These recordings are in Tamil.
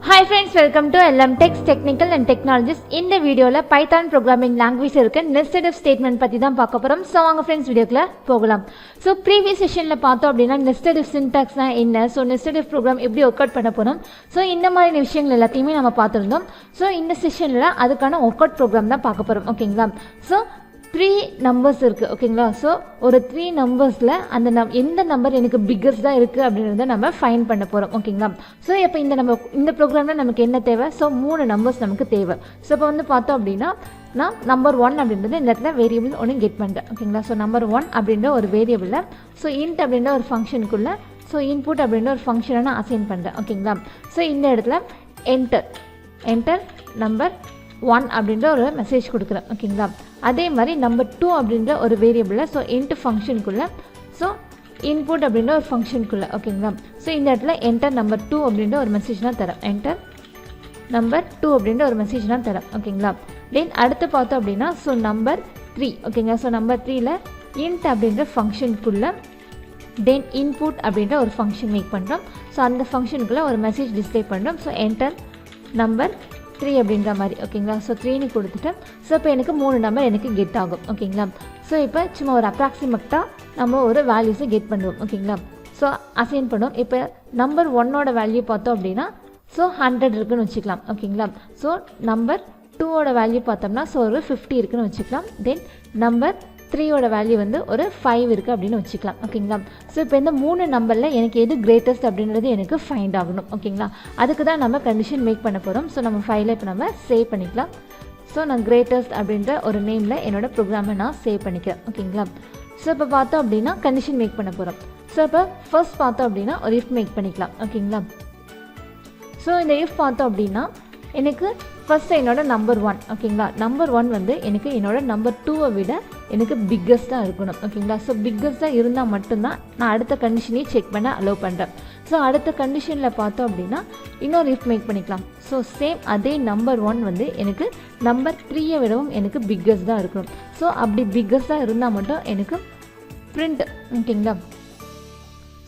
Hi friends, welcome to LM Techs Technical and Technologies. இந்த வீடியோல Python programming language இருக்க nested if statement பத்தி தான் பார்க்க போறோம். So வாங்க friends வீடியோக்குள்ள போகலாம். So previous sessionல பார்த்தோம் அப்படினா nested if syntax னா என்ன, so nested if program எப்படி work out பண்ண போறோம். So இந்த மாதிரி விஷயங்கள் எல்லாத்தையுமே நம்ம பார்த்திருந்தோம். So இந்த செஷன்ல அதுக்கான work out program தான் பார்க்க போறோம். ஓகேங்களா? So 3 நம்பர்ஸ் இருக்கு. ஓகேங்களா? சோ ஒரு 3 நம்பர்ஸ்ல அந்த எந்த நம்பர் எனக்கு பிக்கஸ்டா இருக்கு அப்படிங்கறத நம்ம ஃபைண்ட் பண்ண போறோம். ஓகேங்களா? சோ இப்போ இந்த ப்ரோகிராம்ல நமக்கு என்ன தேவை? சோ 3 நம்பர்ஸ் நமக்கு தேவை. சோ இப்போ வந்து பார்த்தோம் அப்படினா நான் நம்பர் 1 அப்படின்றது இந்த இடத்துல வேரியபிள் ஒன்னு கெட் பண்றேன். ஓகேங்களா? சோ நம்பர் 1 அப்படின்ற ஒரு வேரியபிள்ல சோ int அப்படின்ற ஒரு ஃபங்க்ஷனுக்குள்ள சோ இன்புட் அப்படின்ற ஒரு ஃபங்க்ஷனை நான் அசைன் பண்றேன். ஓகேங்களா? சோ இந்த இடத்துல என்டர் நம்பர் 1 அப்படின்ற ஒரு மெசேஜ் கொடுக்குறேன். ஓகேங்களா? அதே மாதிரி நம்பர் 2 அப்படின்ற ஒரு வேரியபிள்ல ஸோ இன்ட் ஃபங்க்ஷனுக்குள்ள ஸோ இன்புட் அப்படின்ற ஒரு ஃபங்க்ஷனுக்குள்ள. ஓகேங்களா? ஸோ இந்த இடத்துல என்டர் நம்பர் 2 அப்படின்ற ஒரு மெசேஜ் தான் தரேன். என்டர் நம்பர் 2 அப்படின்ற ஒரு மெசேஜ் தான் தரேன். ஓகேங்களா? தென் அடுத்து பார்த்தோம் அப்படின்னா ஸோ நம்பர் 3. ஓகேங்களா? ஸோ நம்பர் 3ல இன்ட் அப்படின்ற ஃபங்க்ஷனுக்குள்ள தென் இன்புட் அப்படின்ற ஒரு ஃபங்க்ஷன் மேக் பண்ணுறோம். ஸோ அந்த ஃபங்க்ஷனுக்குள்ள ஒரு மெசேஜ் டிஸ்பிளே பண்ணுறோம். ஸோ என்டர் நம்பர் 3 அப்படின்ற மாதிரி. ஓகேங்களா? ஸோ 3ன்னு கொடுத்துட்டு ஸோ இப்போ எனக்கு 3 நம்பர் எனக்கு கெட் ஆகும். ஓகேங்களா? ஸோ இப்போ சும்மா ஒரு அப்ராக்சிமேட்டாக நம்ம ஒரு வேல்யூஸை கெட் பண்ணுவோம். ஓகேங்களா? ஸோ அசைன் பண்ணுவோம். இப்போ நம்பர் 1ஓட வேல்யூ பார்த்தோம் அப்படின்னா ஸோ 100 இருக்குன்னு வச்சுக்கலாம். ஓகேங்களா? ஸோ நம்பர் 2ஓட வேல்யூ பார்த்தோம்னா ஸோ ஒரு 50 இருக்குன்னு வச்சுக்கலாம். தென் நம்பர் 3ஓட வேல்யூ வந்து ஒரு 5 இருக்குது அப்படின்னு வச்சுக்கலாம். ஓகேங்களா? ஸோ இப்போ இந்த 3 நம்பரில் எனக்கு எது கிரேட்டஸ்ட் அப்படின்றது எனக்கு ஃபைண்ட் ஆகணும். ஓகேங்களா? அதுக்கு தான் நம்ம கண்டிஷன் மேக் பண்ண போகிறோம். ஸோ நம்ம ஃபைலை இப்போ நம்ம சேவ் பண்ணிக்கலாம். ஸோ நான் கிரேட்டஸ்ட் அப்படின்ற ஒரு நேமில் என்னோடய ப்ரோக்ராமை நான் சேவ் பண்ணிக்கிறேன். ஓகேங்களா? ஸோ இப்போ பார்த்தோம் அப்படின்னா கண்டிஷன் மேக் பண்ண போகிறோம். ஸோ இப்போ ஃபர்ஸ்ட் பார்த்தோம் அப்படின்னா ஒரு இஃப் மேக் பண்ணிக்கலாம். ஓகேங்களா? ஸோ இந்த இஃப் பார்த்தோம் அப்படின்னா எனக்கு ஃபஸ்ட்டு என்னோட நம்பர் 1. ஓகேங்களா? நம்பர் 1 வந்து எனக்கு என்னோட நம்பர் 2வை விட எனக்கு பிக்கஸ்ட்டாக இருக்கணும். ஓகேங்களா? ஸோ பிக்கஸ்ட்டாக இருந்தால் மட்டும்தான் நான் அடுத்த கண்டிஷனையும் செக் பண்ண அலோவ் பண்ணுறேன். ஸோ அடுத்த கண்டிஷனில் பார்த்தோம் அப்படின்னா இன்னொரு இஃப் மேக் பண்ணிக்கலாம். ஸோ சேம் அதே நம்பர் 1 வந்து எனக்கு நம்பர் 3யை விடவும் எனக்கு பிக்கஸ்ட்டாக இருக்கணும். ஸோ அப்படி பிக்கஸ்ட்டாக இருந்தால் மட்டும் எனக்கு பிரிண்ட். ஓகேங்களா?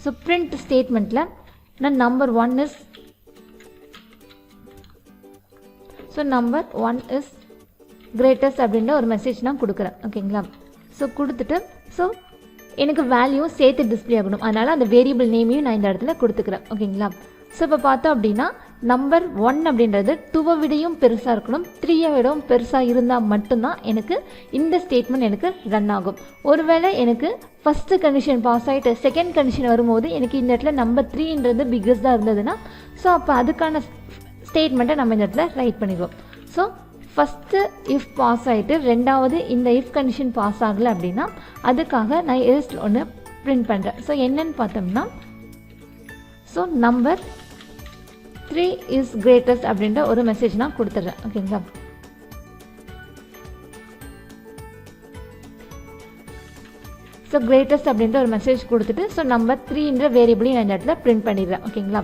ஸோ பிரிண்ட் ஸ்டேட்மெண்ட்டில் நான் number 1 is so number 1 is greatest அப்படின்ற ஒரு மெசேஜ் நான் கொடுக்குறேன். ஓகேங்களா? ஸோ கொடுத்துட்டு ஸோ எனக்கு வேல்யூ சேர்த்து டிஸ்பிளே ஆகணும். அதனால் அந்த வேரியபிள் நேமையும் நான் இந்த இடத்துல கொடுத்துக்கிறேன். ஓகேங்களா? ஸோ இப்போ பார்த்தோம் அப்படின்னா நம்பர் 1 அப்படின்றது 2வை விடையும் பெருசாக இருக்கணும். 3யை விடவும் பெருசாக இருந்தால் மட்டும்தான் எனக்கு இந்த ஸ்டேட்மெண்ட் எனக்கு ரன் ஆகும். ஒருவேளை எனக்கு ஃபஸ்ட்டு கண்டிஷன் பாஸ் ஆகிட்டு செகண்ட் கண்டிஷன் வரும்போது எனக்கு இந்த இடத்துல நம்பர் 3ன்றது பிக்கஸ்டாக இருந்ததுன்னா ஸோ அப்போ அதுக்கான ஸ்டேட்மெண்ட்டை நம்ம இந்த இடத்துல ரைட் பண்ணிடுவோம். ஸோ ஃபஸ்ட்டு இஃப் பாஸ் ஆகிட்டு ரெண்டாவது இந்த இஃப் கண்டிஷன் பாஸ் ஆகலை அப்படின்னா அதுக்காக நான் எல்ஸ் ஒன்று பிரிண்ட் பண்ணுறேன். ஸோ என்னன்னு பார்த்தோம்னா ஸோ நம்பர் 3 இஸ் கிரேட்டஸ்ட் அப்படின்ற ஒரு மெசேஜ் நான் கொடுத்துட்றேன். ஓகேங்களா? ஸோ கிரேட்டஸ்ட் அப்படின்ற ஒரு மெசேஜ் கொடுத்துட்டு ஸோ நம்பர் 3ன்ற வேரியபிளையும் நான் இந்த இடத்துல பிரிண்ட் பண்ணிடுறேன். ஓகேங்களா?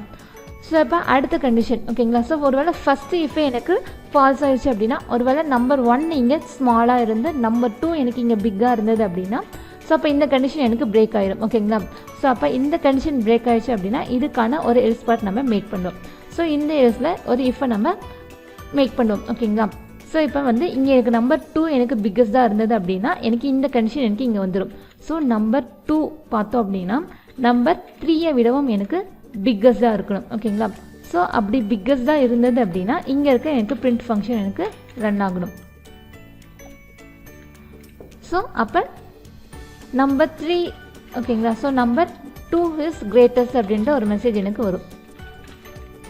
ஸோ இப்போ அடுத்த கண்டிஷன். ஓகேங்களா? ஸோ ஒருவேளை ஃபஸ்ட்டு இஃபே எனக்கு ஃபால்ஸ் ஆயிடுச்சு அப்படின்னா ஒருவேளை நம்பர் 1 இங்கே ஸ்மாலாக இருந்து நம்பர் 2 எனக்கு இங்கே பிக்காக இருந்தது அப்படின்னா ஸோ அப்போ இந்த கண்டிஷன் எனக்கு பிரேக் ஆயிடும். ஓகேங்களா? ஸோ அப்போ இந்த கண்டிஷன் பிரேக் ஆயிடுச்சு அப்படின்னா இதுக்கான ஒரு எல்ஸ் பார்ட் நம்ம மேக் பண்ணுவோம். ஸோ இந்த எல்ஸில் ஒரு இஃபை நம்ம மேக் பண்ணுவோம். ஓகேங்களா? ஸோ இப்போ வந்து இங்கே எனக்கு நம்பர் 2 எனக்கு பிக்கஸ்டாக இருந்தது அப்படின்னா எனக்கு இந்த கண்டிஷன் எனக்கு இங்கே வந்துடும். ஸோ நம்பர் 2 பார்த்தோம் அப்படின்னா நம்பர் 3யை விடவும் எனக்கு பிக்கஸ்டாக இருக்கணும். ஓகேங்களா? ஸோ அப்படி பிக்கஸ்டாக இருந்தது அப்படின்னா இங்கே இருக்க எனக்கு பிரிண்ட் ஃபங்க்ஷன் எனக்கு ரன் ஆகணும். ஸோ அப்போ நம்பர் 3 ஓகேங்களா? ஸோ நம்பர் 2 இஸ் கிரேட்டஸ்ட் அப்படின்ற ஒரு மெசேஜ் எனக்கு வரும்.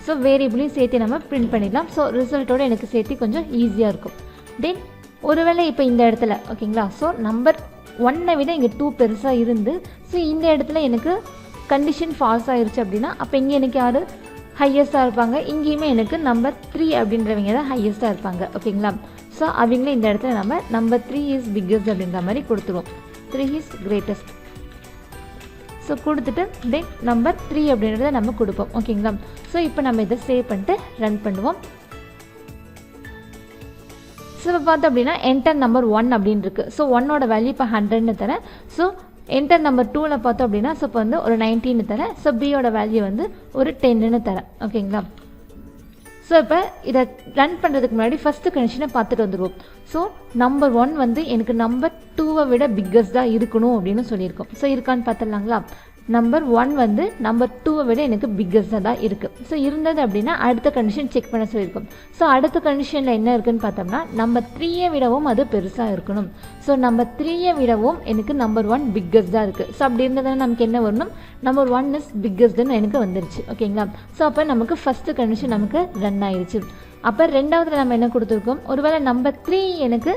ஸோ வேரியபிளையும் சேர்த்து நம்ம பிரிண்ட் பண்ணிடலாம். ஸோ ரிசல்ட்டோடு எனக்கு சேர்த்து கொஞ்சம் ஈஸியாக இருக்கும். தென் ஒருவேளை இப்போ இந்த இடத்துல ஓகேங்களா? ஸோ நம்பர் 1ஐ விட இங்கே 2 பெருசாக இருந்து ஸோ இந்த இடத்துல எனக்கு கண்டிஷன் ஃபால்ஸ் ஆகிருச்சு அப்படின்னா அப்போ இங்கே எனக்கு யார் ஹையஸ்ட்டாக இருப்பாங்க? இங்கேயுமே எனக்கு நம்பர் 3 அப்படின்றவங்க தான் ஹையஸ்ட்டாக இருப்பாங்க. ஓகேங்களா? ஸோ அவங்களே இந்த இடத்துல நம்ம நம்பர் 3 இஸ் பிக்கஸ்ட் அப்படின்ற மாதிரி கொடுத்துருவோம். 3 இஸ் கிரேட்டஸ்ட். ஸோ கொடுத்துட்டு தென் நம்பர் 3 அப்படின்றத நம்ம கொடுப்போம். ஓகேங்களா? ஸோ இப்போ நம்ம இதை சேவ் பண்ணிட்டு ரன் பண்ணுவோம். ஸோ இப்போ பார்த்தோம் அப்படின்னா என்டர் நம்பர் 1 அப்படின்னு இருக்குது. ஸோ 1ஓட வேல்யூ இப்போ 100ன்னு தரேன். ஸோ என்டர் நம்பர் 2ல பார்த்தோம் அப்படின்னா ஸோ இப்போ வந்து ஒரு 19 தரேன். ஸோ பியோட வேல்யூ வந்து ஒரு 10ன்னு தரேன். ஓகேங்களா? ஸோ இப்போ இதை ரன் பண்ணுறதுக்கு முன்னாடி ஃபஸ்ட்டு கண்டிஷனை பார்த்துட்டு வந்துடுவோம். ஸோ நம்பர் 1 வந்து எனக்கு நம்பர் 2வை விட பிக்கஸ்டாக இருக்கணும் அப்படின்னு சொல்லியிருக்கோம். ஸோ இருக்கான்னு பார்த்துடலாங்களா? நம்பர் 1 வந்து நம்பர் 2வை விட எனக்கு பிக்கஸ்டாக தான் இருக்குது. ஸோ இருந்தது அப்படின்னா அடுத்த கண்டிஷன் செக் பண்ண சொல்லியிருக்கோம். ஸோ அடுத்த கண்டிஷனில் என்ன இருக்குதுன்னு பார்த்தோம்னா நம்பர் 3யை விடவும் அது பெருசாக இருக்கணும். ஸோ நம்பர் 3யை விடவும் எனக்கு நம்பர் 1 பிக்கஸ்டாக இருக்குது. ஸோ அப்படி இருந்ததுன்னா நமக்கு என்ன வரணும்? நம்பர் 1 இஸ் பிக்கஸ்டுன்னு எனக்கு வந்துருச்சு. ஓகேங்களா? ஸோ அப்போ நமக்கு ஃபஸ்ட்டு கண்டிஷன் நமக்கு ரன் ஆயிடுச்சு. அப்போ ரெண்டாவதுல நம்ம என்ன கொடுத்துருக்கோம்? ஒருவேளை நம்பர் 3 எனக்கு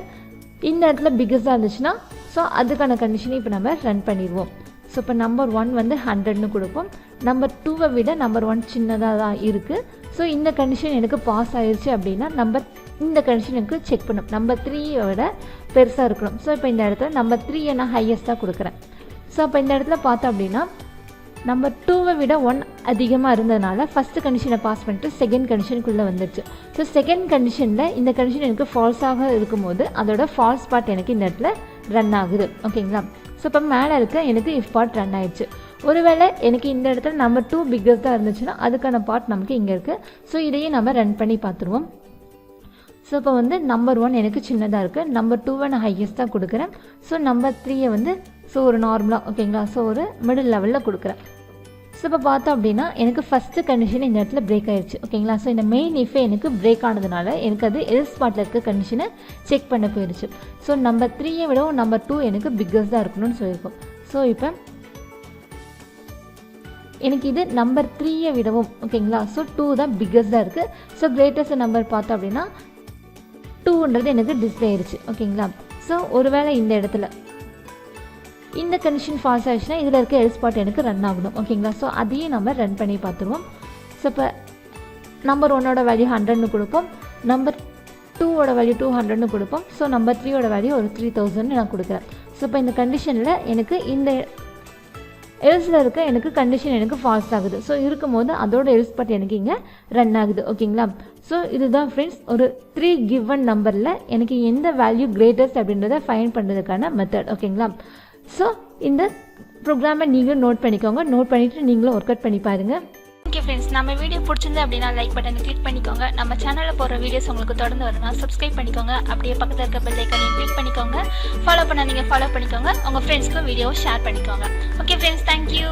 இந்த இடத்துல பிக்கஸ்டாக இருந்துச்சுன்னா ஸோ அதுக்கான கண்டிஷனை இப்போ நம்ம ரன் பண்ணிடுவோம். ஸோ இப்போ நம்பர் 1 வந்து 100ன்னு கொடுப்போம். நம்பர் 2வை விட நம்பர் 1 சின்னதாக தான் இருக்குது. ஸோ இந்த கண்டிஷன் எனக்கு பாஸ் ஆயிடுச்சு அப்படின்னா இந்த கண்டிஷன் எனக்கு செக் பண்ணும். நம்பர் 3யை விட பெருசாக இருக்கணும். ஸோ இப்போ இந்த இடத்துல நம்பர் 3யை நான் ஹையஸ்ட்டாக கொடுக்குறேன். ஸோ அப்போ இந்த இடத்துல பார்த்தோம் அப்படின்னா நம்பர் 2வை விட 1 அதிகமாக இருந்ததுனால ஃபஸ்ட்டு கண்டிஷனை பாஸ் பண்ணிட்டு செகண்ட் கண்டிஷனுக்குள்ளே வந்துடுச்சு. ஸோ செகண்ட் கண்டிஷனில் இந்த கண்டிஷன் எனக்கு ஃபால்ஸாக இருக்கும்போது அதோட ஃபால்ஸ் பார்ட் எனக்கு இந்த இடத்துல ரன் ஆகுது. ஓகேங்களா? ஸோ இப்போ மேலே இருக்க எனக்கு இஃப் பார்ட் ரன் ஆயிடுச்சு. ஒருவேளை எனக்கு இந்த இடத்துல நம்பர் 2 பிக்கஸ்டாக இருந்துச்சுன்னா அதுக்கான பார்ட் நமக்கு இங்கே இருக்குது. ஸோ இதையே நம்ம ரன் பண்ணி பார்த்துருவோம். ஸோ இப்போ வந்து நம்பர் 1 எனக்கு சின்னதாக இருக்குது. நம்பர் 2வை நான் ஹையஸ்ட்டாக கொடுக்குறேன். ஸோ நம்பர் 3யை வந்து ஒரு நார்மலாக ஓகேங்களா? ஸோ ஒரு மிடில் லெவலில் கொடுக்குறேன். ஸோ இப்போ பார்த்தோம் அப்படின்னா எனக்கு ஃபஸ்ட்டு கண்டிஷன் இந்த இடத்துல பிரேக் ஆயிடுச்சு. ஓகேங்களா? ஸோ இந்த மெயின் இஃபே எனக்கு பிரேக் ஆனதுனால எனக்கு அது எல்ஸ் பார்ட்டில் இருக்க கண்டிஷனை செக் பண்ண போயிடுச்சு. ஸோ நம்பர் 3யை விடவும் நம்பர் 2 எனக்கு பிக்கஸ்டாக இருக்கணும்னு சொல்லியிருக்கோம். ஸோ இப்போ எனக்கு இது நம்பர் 3யை விடவும் ஓகேங்களா? ஸோ 2 தான் பிக்கஸ்டாக இருக்குது. ஸோ கிரேட்டஸ்ட் நம்பர் பார்த்தோம் அப்படின்னா 2ன்றது எனக்கு டிஸ்பிளே ஆயிடுச்சு. ஓகேங்களா? ஸோ ஒருவேளை இந்த இடத்துல இந்த கண்டிஷன் ஃபால்ஸ் ஆகிடுச்சுன்னா இதில் இருக்க எல்ஸ் பார்ட் எனக்கு ரன் ஆகணும். ஓகேங்களா? ஸோ அதையும் நம்ம ரன் பண்ணி பார்த்துருவோம். ஸோ இப்போ நம்பர் 1ஓட வேல்யூ 100ன்னு கொடுப்போம். நம்பர் 2ஓட வேல்யூ 200ன்னு கொடுப்போம். ஸோ நம்பர் 3ஓட வேல்யூ ஒரு 3000ன்னு நான் கொடுக்குறேன். ஸோ இப்போ இந்த கண்டிஷனில் எனக்கு இந்த எல்ஸில் இருக்க எனக்கு கண்டிஷன் எனக்கு ஃபால்ஸ் ஆகுது. ஸோ இருக்கும்போது அதோட எல்ஸ் பார்ட் எனக்கு இங்கே ரன் ஆகுது. ஓகேங்களா? ஸோ இதுதான் ஃப்ரெண்ட்ஸ் ஒரு 3 கிவன் நம்பரில் எனக்கு எந்த வேல்யூ கிரேட்டஸ்ட் அப்படின்றத ஃபைண்ட் பண்ணுறதுக்கான மெத்தட். ஓகேங்களா? ஸோ இந்த ப்ரோக்ராமை நீங்களும் நோட் பண்ணிக்கோங்க. நோட் பண்ணிவிட்டு நீங்களும் ஒர்க் அவுட் பண்ணி பாருங்கள். ஓகே ஃப்ரெண்ட்ஸ், நம்ம வீடியோ பிடிச்சிருந்து அப்படின்னா லைக் பட்டனை கிளிக் பண்ணிக்கோங்க. நம்ம சேனலில் போகிற வீடியோஸ் உங்களுக்கு தொடர்ந்து வரணும்னா சப்ஸ்கிரைப் பண்ணிக்கோங்க. அப்படியே பக்கத்தில் இருக்க பெல் ஐக்கானையும் கிளிக் பண்ணிக்கோங்க. ஃபாலோ பண்ண நீங்கள் ஃபாலோ பண்ணிக்கோங்க. உங்கள் ஃப்ரெண்ட்ஸ்க்கும் வீடியோவை ஷேர் பண்ணிக்கோங்க. Okay friends, thank you.